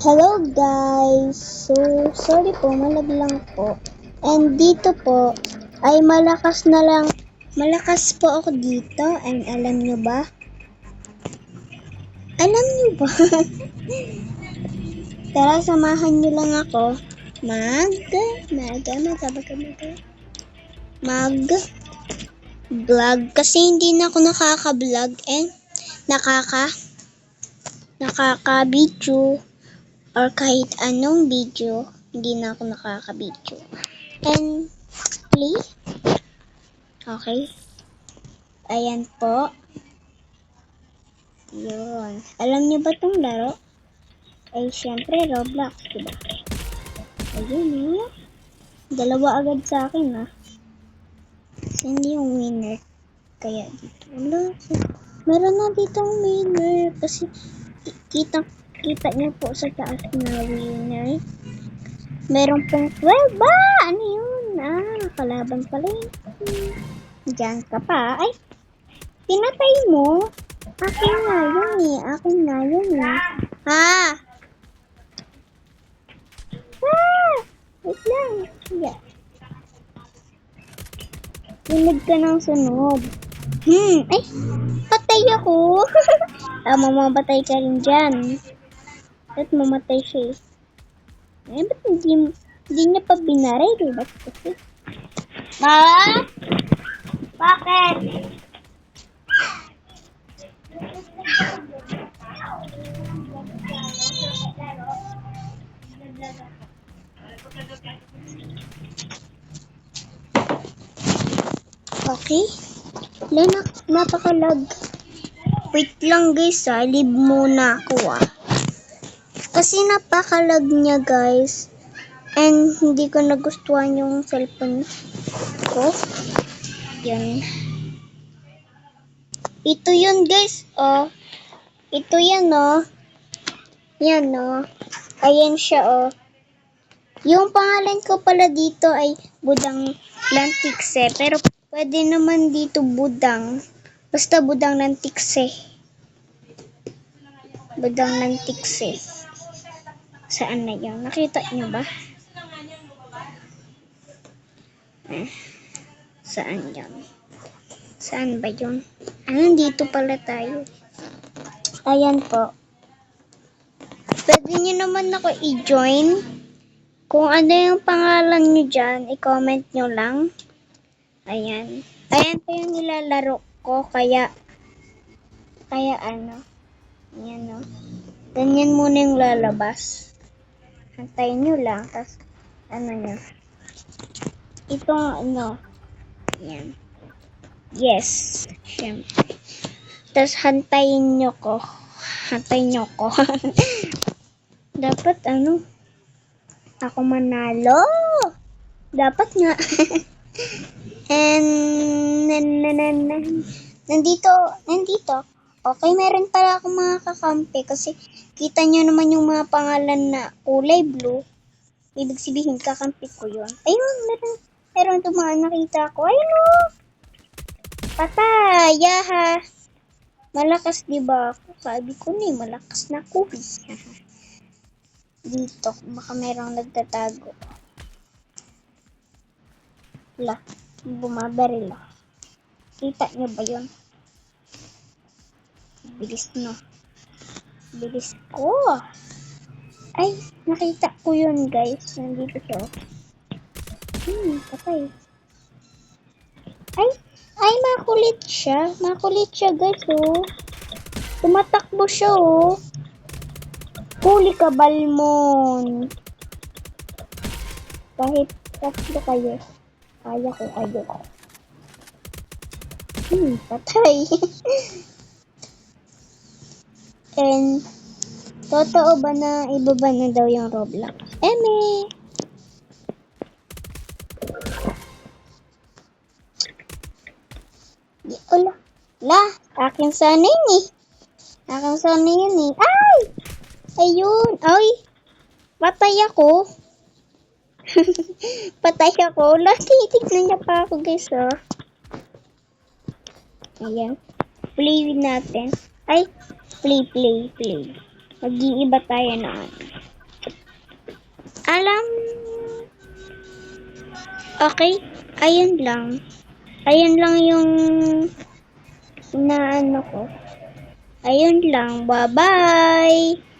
Hello guys! So, sorry po, malag lang po. And dito po, ay malakas po ako dito. And alam nyo ba? Alam nyo ba? Tara, samahan nyo lang ako. Mag-vlog. Kasi hindi na ako nakaka-vlog and nakaka-video. Or kahit anong video, hindi na ako nakaka-video. And play. Okay. Ayan po. Yun. Alam niyo ba itong laro? Ay, syempre, Roblox, diba? Ayun, eh. Dalawa agad sa akin, ha. Kasi hindi yung winner. Kaya dito. Wala. Meron na ditong winner. Kasi, kita niyo po sa taas na winner. Meron pong 12 ba? Ano yun? Kalaban pala yun. Diyan ka pa. Ay, pinatay mo. Akin nga yun eh. Wait lang. Yeah. Sunod ka ng sunod. Ay, patay ako. Mamamatay ka rin dyan. At mamatay siya eh. Eh, ba't hindi niya pa binaray? Ba't kasi? Bakit? Okay. Napaka-lag. Wait lang guys leave muna ako Kasi napaka-lag niya guys. And hindi ko nagustuhan yung cellphone ko. Yan. Ito yun guys. Ito yan Yan Ayan siya Yung pangalan ko pala dito ay Budang Lantikse. Pero pwede naman dito Budang. Basta Budang Lantikse. Budang Lantikse. Saan na yun? Nakita nyo ba? Saan yun? Saan ba yun? Dito pala tayo. Ayan po. Pwede nyo naman ako i-join. Kung ano yung pangalan nyo dyan, i-comment nyo lang. Ayan. Ayan po yung nilalaro ko. Kaya Ayan Ganyan muna yung lalabas. Hantayin nyo lang. Tapos, nyo. Itong, Ayan. Yes. Siyempre. Tapos, hantayin nyo ko. Dapat, ako manalo. Dapat nga. And, nandito. Okay, meron pala akong mga kakampi kasi kita nyo naman yung mga pangalan na kulay blue. Ibig sabihin, kakampi ko yun. Ayun, meron tumaan nakita ko. Ayun Patay, yaha. Malakas diba ako? Sabi ko malakas na ako. Dito, baka merong nagtatago. Bumabaril Kita nyo ba yun? Bilis ko. Ay, nakita ko yun guys. Nandito siya. Patay. Ay, makulit siya. Guys, tumatakbo siya, Huli ka, Balmon. Kahit tatlo kayo, kaya ko kayo. Patay. And, totoo ba na ibaba na daw yung Roblox? Eme! Akin sana yun Ay! Ayun! Ay! Patay ako. Titignan niya pa ako guys, Ayan. Play natin. Ay! Play. Mag-iiba tayo na Alam, okay, ayun lang. Ayun lang yung inaano ko. Ayun lang, bye-bye!